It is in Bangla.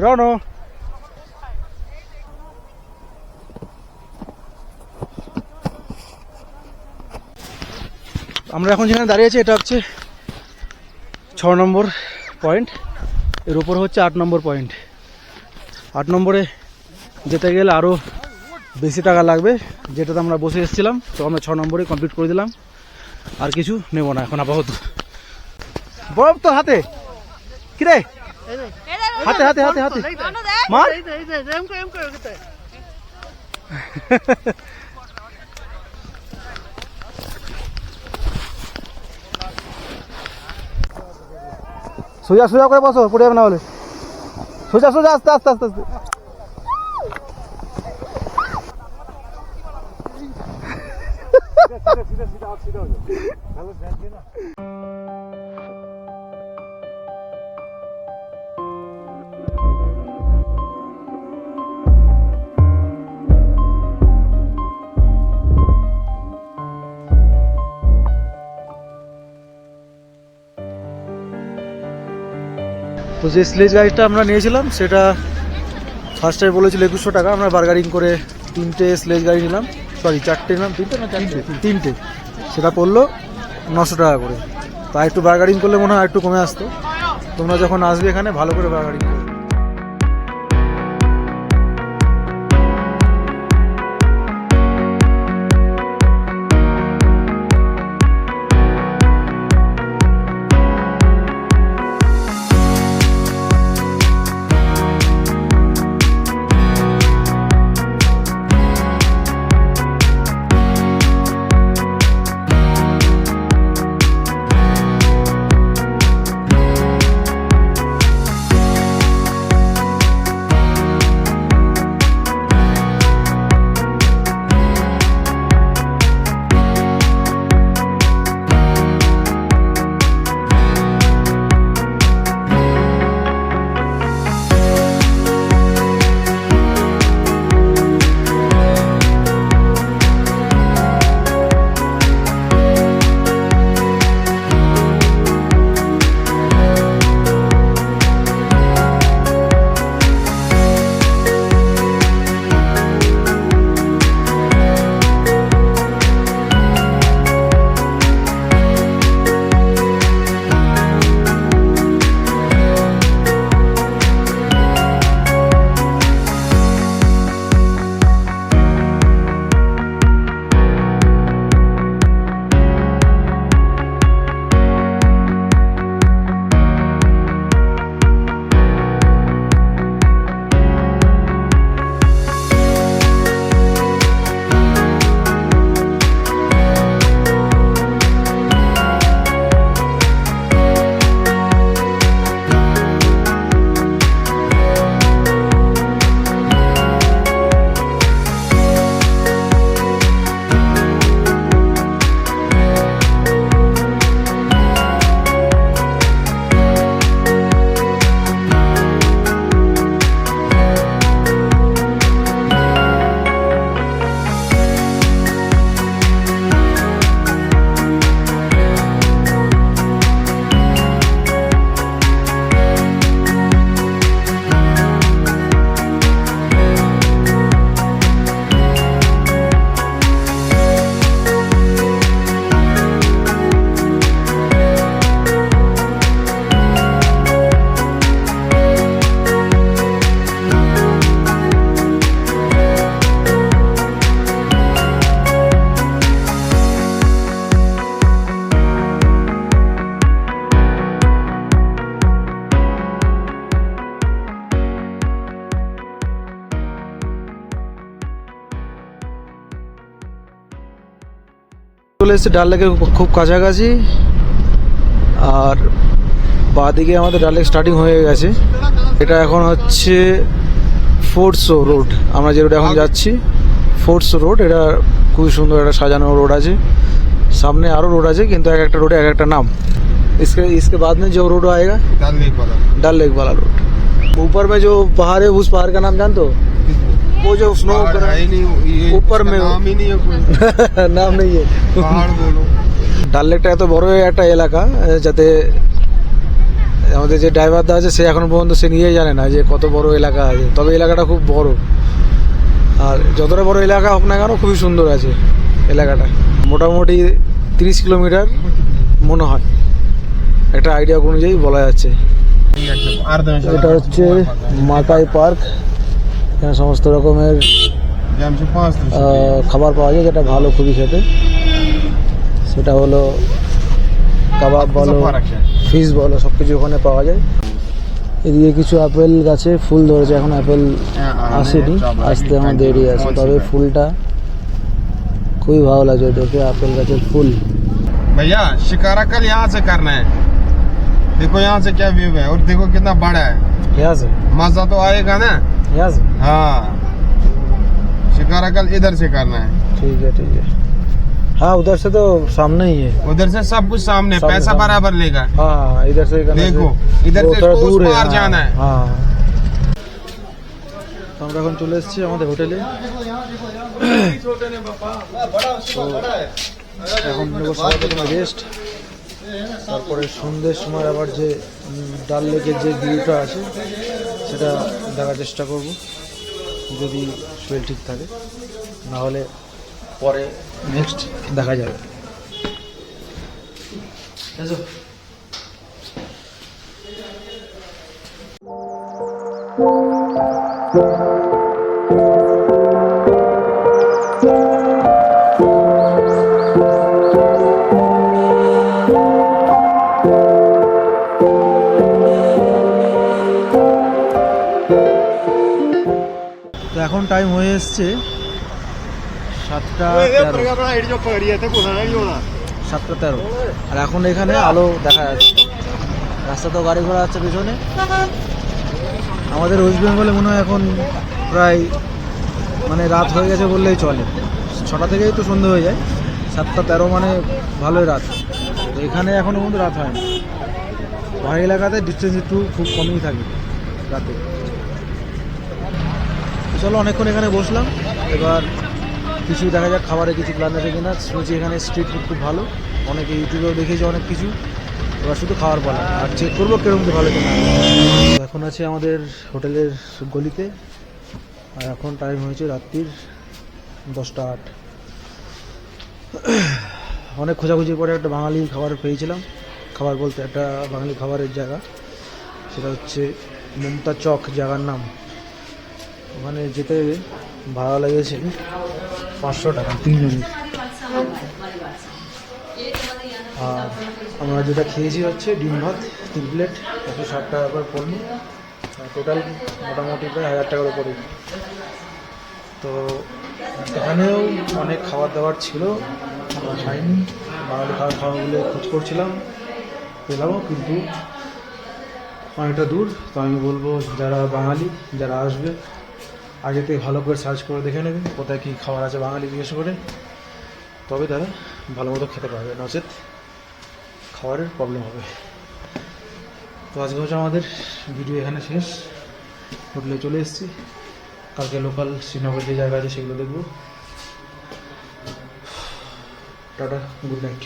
রনো আমরা এখন যেখানে দাঁড়িয়ে আছি এটা হচ্ছে 6 নম্বর পয়েন্ট, এর উপর হচ্ছে 8 নম্বর পয়েন্ট। 8 নম্বরে যেতে গেলে আরও বেশি টাকা লাগবে, যেটাতে আমরা বসে এসেছিলাম। তো আমরা 6 নম্বরে কমপ্লিট করে দিলাম, আর কিছু নেব না এখন আপাতত। বরফ তো হাতে, কিরে হাতে হাতে হাতে হাতে মার। সোজা সোজা করে বসো, পড়ে যাবে না হলে। সোজা সোজা, আস্তে আস্তে আস্তে আস্তে। তো যে স্লেজ গাড়িটা আমরা নিয়েছিলাম সেটা ফার্স্ট টাইম বলেছিল 2100 টাকা। আমরা বার্গারিং করে 3টে স্লেজ গাড়ি নিলাম, সরি 4টে নিলাম, 3টে না 3টে, সেটা পড়লো 900 টাকা করে। তা একটু বার্গারিং করলে মনে হয় একটু কমে আসতো। তোমরা যখন আসবে এখানে ভালো করে বার্গারিং করো। চলে এসেছে ডাল লেকের খুব কাছাকাছি, আর বাঁদিকে আমাদের ডাল লেক স্টার্টিং হয়ে গেছে। এটা এখন হচ্ছে ফোর্টসো রোড, আমরা যে রোডে এখন যাচ্ছি ফোর্টসো রোড। এটা খুবই সুন্দর একটা সাজানো রোড আছে, सामने आरो रोड है किंतु एक रोड एक एक नाम। इसके बाद में जो रोड आएगा डल लेक वाला रोड। ऊपर में जो पहाड़ है उस पहाड़ का नाम जानते हो? वो जो स्नो ऊपर में नाम ही नहीं है नाम नहीं है पहाड़ बोलो। ডাল লেকটা এত বড় একটা এলাকা যাতে আমাদের যে ড্রাইভারদা আছে সে এখনো পর্যন্ত সে নিজেই জানে না যে কত বড় এলাকা আছে, তবে এলাকাটা খুব বড়। আর যতটা বড় এলাকা হোক না কেন খুবই সুন্দর আছে এলাকাটা। মোটামুটি 30 কিলোমিটার মনে হয়, একটা আইডিয়া অনুযায়ী বলা যাচ্ছে। এটা হচ্ছে মাকাই পার্ক, এখানে সমস্ত রকমের খাবার পাওয়া যায়, যেটা ভালো খুবই খেতে। সেটা হলো কাবাব বলো, ফিশ বলো, সব কিছু ওখানে পাওয়া যায়। এদিকে কিছু আপেল গাছে ফুল ধরেছে, এখন আপেল আসেনি, আসতে আমার দেরি আছে, তবে ফুলটা খুবই ভালো লাগছে দেখে, আপেল গাছের ফুল। भैया शिकारा कल यहाँ से करना है, देखो यहाँ से क्या व्यू है और देखो कितना बड़ा है, यहाँ से मजा तो आएगा ना। यहाँ से हाँ शिकारा कल इधर से करना है। ठीक है ठीक है। हाँ उधर से तो सामने ही है, उधर से सब कुछ सामने, पैसा सामने। बराबर लेगा। हाँ इधर से करने देखो से इधर वो से थोड़ा तो दूर उस है। पार जाना है। हाँ তো আমরা এখন চলে এসেছি আমাদের হোটেলে। এখন নেবো সবার প্রথমে রেস্ট, তারপরে সন্ধ্যের সময় আবার যে ডাল লেকের যে ভিউটা আছে সেটা দেখার চেষ্টা করব, যদি শরীর ঠিক থাকে, না হলে পরে নেক্সট দেখা যাবে। তো এখন টাইম হয়ে এসছে 7:13, আর এখন এখানে আলো দেখা যাচ্ছে, রাস্তাতেও গাড়ি ঘোড়া আছে পিছনে। আমাদের ওয়েস্ট বেঙ্গলে মনে হয় এখন প্রায় মানে রাত হয়ে গেছে বললেই চলে, 6টা থেকেই তো সন্ধে হয়ে যায়, 7:13 মানে ভালোই রাত। তো এখানে এখনও পর্যন্ত রাত হয়নি, পাহাড়ি এলাকাতে ডিস্টেন্স একটু খুব কমই থাকে রাতে। চলো অনেকক্ষণ এখানে বসলাম, এবার কিছু দেখা যাক খাবারে কিছু প্ল্যান আছে কিনা। শুনেছি এখানে স্ট্রিট ফুড খুব ভালো, অনেকে ইউটিউবেও দেখেছি অনেক কিছু, এবার শুধু খাওয়ার পালা, আর চেক করবো কেরকম কি ভালো কিনা। এখন আছে আমাদের হোটেলের গলিতে, আর এখন টাইম হয়েছে রাত্রির 10:08। অনেক খোঁজাখুঁজির পরে একটা বাঙালি খাবার পেয়েছিলাম, খাবার বলতে একটা বাঙালি খাবারের জায়গা, সেটা হচ্ছে মমতা চক জায়গার নাম। ওখানে যেতে ভাড়া লেগেছে 500 টাকা 3 জনের। আর আমরা যেটা খেয়েছি হচ্ছে ডিম ভাত 3 প্লেট, 160 টাকা করে পড়লো, টোটাল মোটামুটি প্রায় 1000 টাকার উপরে। তো এখানেও অনেক খাবার দাবার ছিল, আমরা খাইনি, বাঙালি খাবারগুলো খোঁজ করছিলাম, পেলামও কিন্তু অনেকটা দূর। তো আমি বলবো যারা বাঙালি, যারা আসবে আগে থেকে ভালো করে সার্চ করে দেখে নেবে কোথায় কী খাবার আছে বাঙালি জিজ্ঞেস করে, তবে তারা ভালো মতো খেতে পারবে, নচেত খাবারের প্রবলেম হবে। তো আজকে হচ্ছে আমাদের ভিডিও এখানে শেষ, হোটেলে চলে এসেছি, কালকে লোকাল শ্রীনগর যে জায়গা আছে সেগুলো দেখবো। Tata, good night.